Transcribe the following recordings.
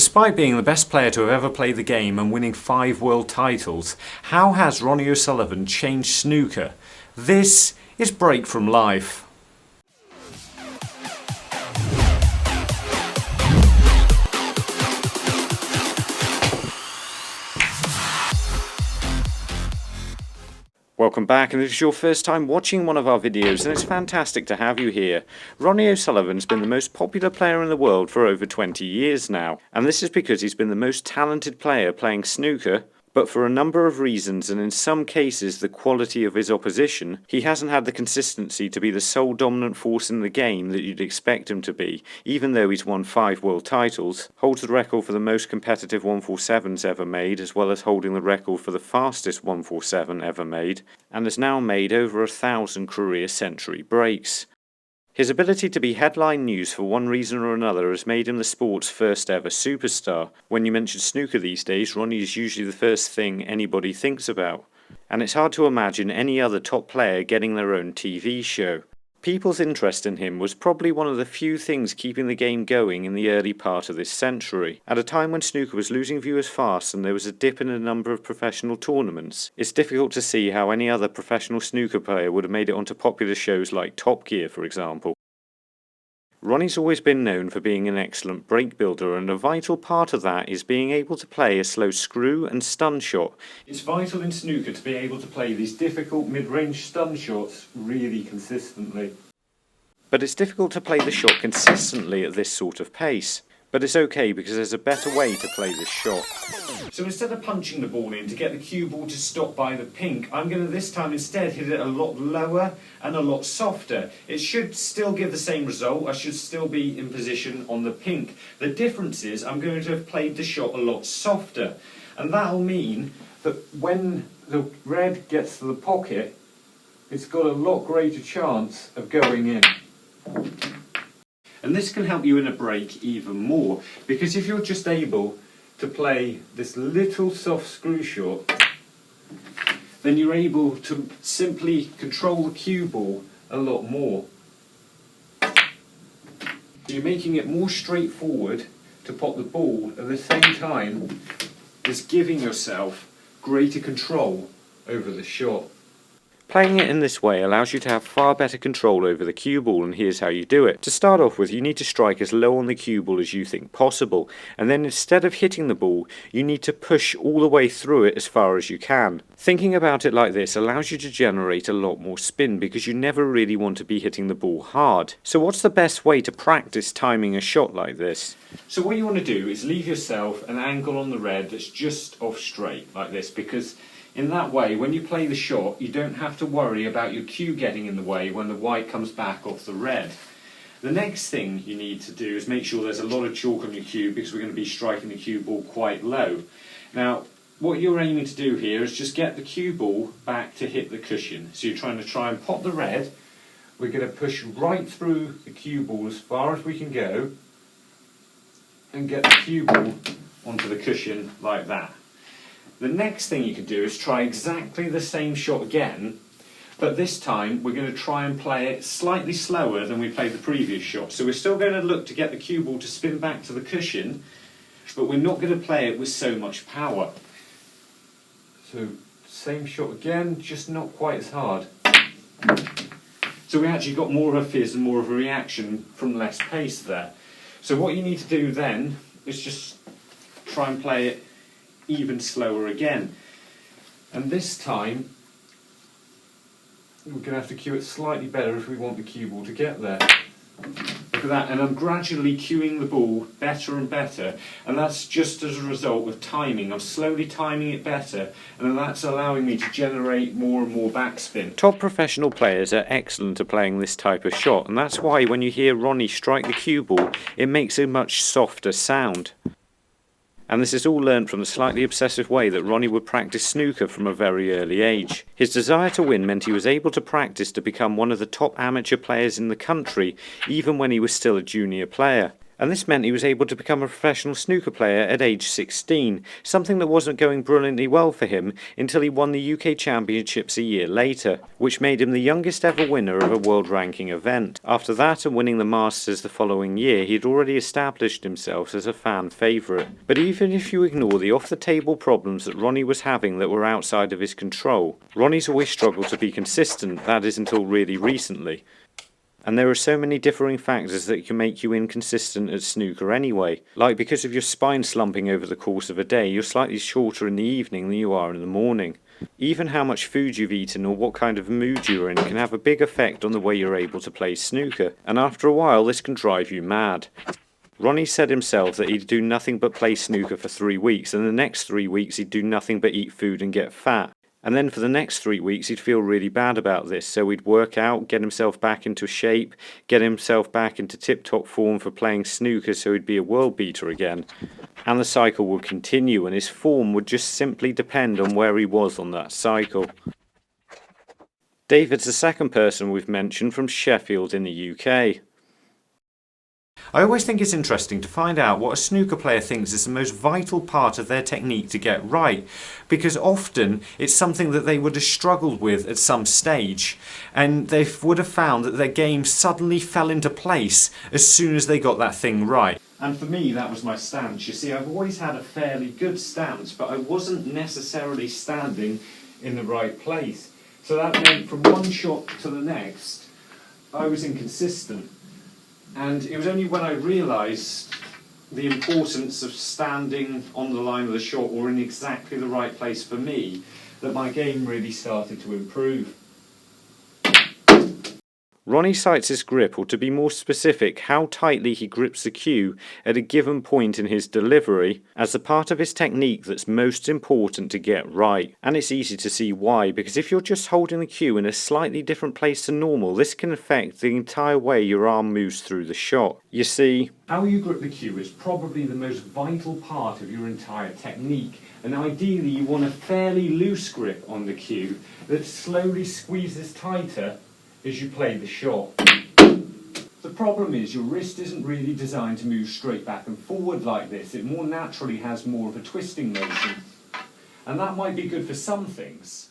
Despite being the best player to have ever played the game and winning 5 world titles, how has Ronnie O'Sullivan changed snooker? This is Break from Life. Welcome back, and if it's your first time watching one of our videos, then it's fantastic to have you here. Ronnie O'Sullivan's been the most popular player in the world for over 20 years now, and this is because he's been the most talented player playing snooker, but for a number of reasons, and in some cases the quality of his opposition, he hasn't had the consistency to be the sole dominant force in the game that you'd expect him to be, even though he's won 5 world titles, holds the record for the most competitive 147s ever made, as well as holding the record for the fastest 147 ever made, and has now made over 1,000 career century breaks. His ability to be headline news for one reason or another has made him the sport's first ever superstar. When you mention snooker these days, Ronnie is usually the first thing anybody thinks about. And it's hard to imagine any other top player getting their own TV show. People's interest in him was probably one of the few things keeping the game going in the early part of this century. At a time when snooker was losing viewers fast and there was a dip in the number of professional tournaments, it's difficult to see how any other professional snooker player would have made it onto popular shows like Top Gear, for example. Ronnie's always been known for being an excellent break builder, and a vital part of that is being able to play a slow screw and stun shot. It's vital in snooker to be able to play these difficult mid-range stun shots really consistently. But it's difficult to play the shot consistently at this sort of pace. But it's okay because there's a better way to play this shot. So instead of punching the ball in to get the cue ball to stop by the pink, I'm going to this time instead hit it a lot lower and a lot softer. It should still give the same result. I should still be in position on the pink. The difference is I'm going to have played the shot a lot softer. And that'll mean that when the red gets to the pocket, it's got a lot greater chance of going in. And this can help you in a break even more, because if you're just able to play this little soft screw shot, then you're able to simply control the cue ball a lot more. You're making it more straightforward to pop the ball at the same time as giving yourself greater control over the shot. Playing it in this way allows you to have far better control over the cue ball, and here's how you do it. To start off with, you need to strike as low on the cue ball as you think possible, and then instead of hitting the ball, you need to push all the way through it as far as you can. Thinking about it like this allows you to generate a lot more spin, because you never really want to be hitting the ball hard. So what's the best way to practice timing a shot like this? So what you want to do is leave yourself an angle on the red that's just off straight, like this, because in that way, when you play the shot, you don't have to worry about your cue getting in the way when the white comes back off the red. The next thing you need to do is make sure there's a lot of chalk on your cue, because we're going to be striking the cue ball quite low. Now, what you're aiming to do here is just get the cue ball back to hit the cushion. So you're trying and pop the red. We're going to push right through the cue ball as far as we can go and get the cue ball onto the cushion like that. The next thing you can do is try exactly the same shot again, but this time we're going to try and play it slightly slower than we played the previous shot. So we're still going to look to get the cue ball to spin back to the cushion, but we're not going to play it with so much power. So same shot again, just not quite as hard. So we actually got more of a fizz and more of a reaction from less pace there. So what you need to do then is just try and play it even slower again, and this time we're going to have to cue it slightly better if we want the cue ball to get there. Look at that, and I'm gradually cueing the ball better and better, and that's just as a result of timing. I'm slowly timing it better, and that's allowing me to generate more and more backspin. Top professional players are excellent at playing this type of shot, and that's why when you hear Ronnie strike the cue ball, it makes a much softer sound. And this is all learnt from the slightly obsessive way that Ronnie would practice snooker from a very early age. His desire to win meant he was able to practice to become one of the top amateur players in the country, even when he was still a junior player. and this meant he was able to become a professional snooker player at age 16, something that wasn't going brilliantly well for him until he won the UK Championships a year later, which made him the youngest ever winner of a world ranking event. After that and winning the Masters the following year, he had already established himself as a fan favourite. But even if you ignore the off-the-table problems that Ronnie was having that were outside of his control, Ronnie's always struggled to be consistent, that is until really recently. And there are so many differing factors that can make you inconsistent at snooker anyway. Like because of your spine slumping over the course of a day, you're slightly shorter in the evening than you are in the morning. Even how much food you've eaten or what kind of mood you're in can have a big effect on the way you're able to play snooker, and after a while this can drive you mad. Ronnie said himself that he'd do nothing but play snooker for 3 weeks, and the next 3 weeks he'd do nothing but eat food and get fat. And then for the next 3 weeks he'd feel really bad about this, so he'd work out, get himself back into shape, get himself back into tip-top form for playing snooker so he'd be a world beater again. And the cycle would continue, and his form would just simply depend on where he was on that cycle. David's the second person we've mentioned from Sheffield in the UK. I always think it's interesting to find out what a snooker player thinks is the most vital part of their technique to get right, because often it's something that they would have struggled with at some stage, and they would have found that their game suddenly fell into place as soon as they got that thing right. And for me that was my stance. You see, I've always had a fairly good stance, but I wasn't necessarily standing in the right place. So that meant from one shot to the next I was inconsistent. And it was only when I realised the importance of standing on the line of the shot or in exactly the right place for me that my game really started to improve. Ronnie cites his grip, or to be more specific, how tightly he grips the cue at a given point in his delivery, as the part of his technique that's most important to get right. And it's easy to see why, because if you're just holding the cue in a slightly different place to normal, this can affect the entire way your arm moves through the shot. You see, how you grip the cue is probably the most vital part of your entire technique, and ideally you want a fairly loose grip on the cue that slowly squeezes tighter as you play the shot. The problem is your wrist isn't really designed to move straight back and forward like this. It more naturally has more of a twisting motion. And that might be good for some things,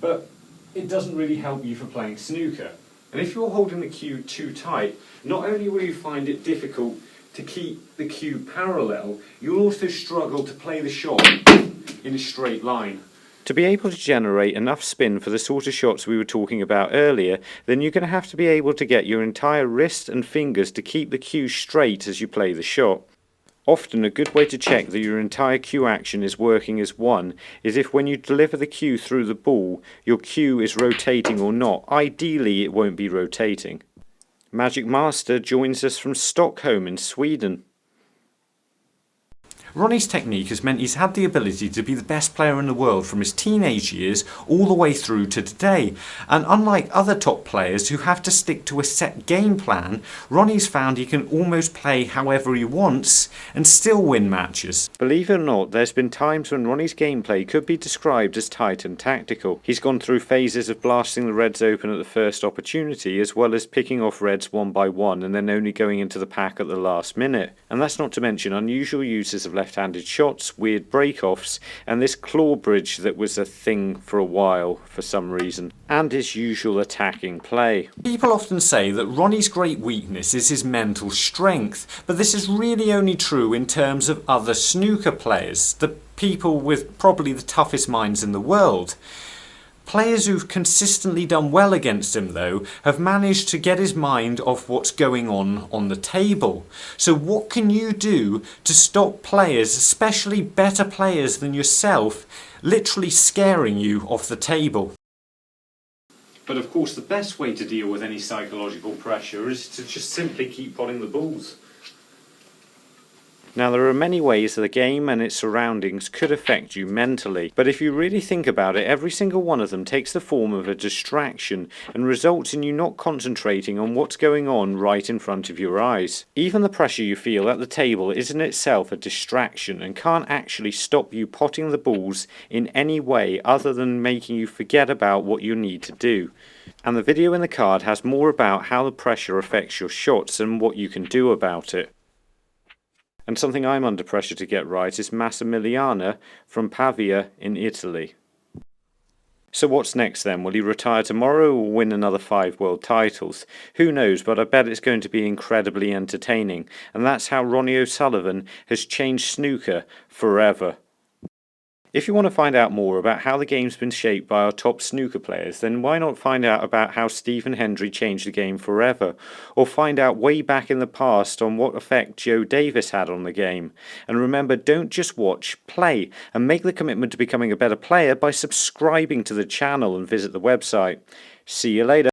but it doesn't really help you for playing snooker. And if you're holding the cue too tight, not only will you find it difficult to keep the cue parallel, you'll also struggle to play the shot in a straight line. To be able to generate enough spin for the sort of shots we were talking about earlier, then you're going to have to be able to get your entire wrist and fingers to keep the cue straight as you play the shot. Often a good way to check that your entire cue action is working as one is if when you deliver the cue through the ball, your cue is rotating or not. Ideally it won't be rotating. Magic Master joins us from Stockholm in Sweden. Ronnie's technique has meant he's had the ability to be the best player in the world from his teenage years all the way through to today. And unlike other top players who have to stick to a set game plan, Ronnie's found he can almost play however he wants and still win matches. Believe it or not, there's been times when Ronnie's gameplay could be described as tight and tactical. He's gone through phases of blasting the reds open at the first opportunity, as well as picking off reds one by one and then only going into the pack at the last minute. And that's not to mention unusual uses of left-handed shots, weird break-offs, and this claw bridge that was a thing for a while for some reason, and his usual attacking play. People often say that Ronnie's great weakness is his mental strength, but this is really only true in terms of other snooker players, the people with probably the toughest minds in the world. Players who've consistently done well against him, though, have managed to get his mind off what's going on the table. So what can you do to stop players, especially better players than yourself, literally scaring you off the table? But of course the best way to deal with any psychological pressure is to just simply keep potting the balls. Now there are many ways that the game and its surroundings could affect you mentally, but if you really think about it, every single one of them takes the form of a distraction and results in you not concentrating on what's going on right in front of your eyes. Even the pressure you feel at the table is in itself a distraction and can't actually stop you potting the balls in any way other than making you forget about what you need to do. And the video in the card has more about how the pressure affects your shots and what you can do about it. And something I'm under pressure to get right is Massimiliano from Pavia in Italy. So what's next then? Will he retire tomorrow or win another 5 world titles? Who knows, but I bet it's going to be incredibly entertaining. And that's how Ronnie O'Sullivan has changed snooker forever. If you want to find out more about how the game's been shaped by our top snooker players, then why not find out about how Stephen Hendry changed the game forever, or find out way back in the past on what effect Joe Davis had on the game. And remember, don't just watch, play, and make the commitment to becoming a better player by subscribing to the channel and visit the website. See you later.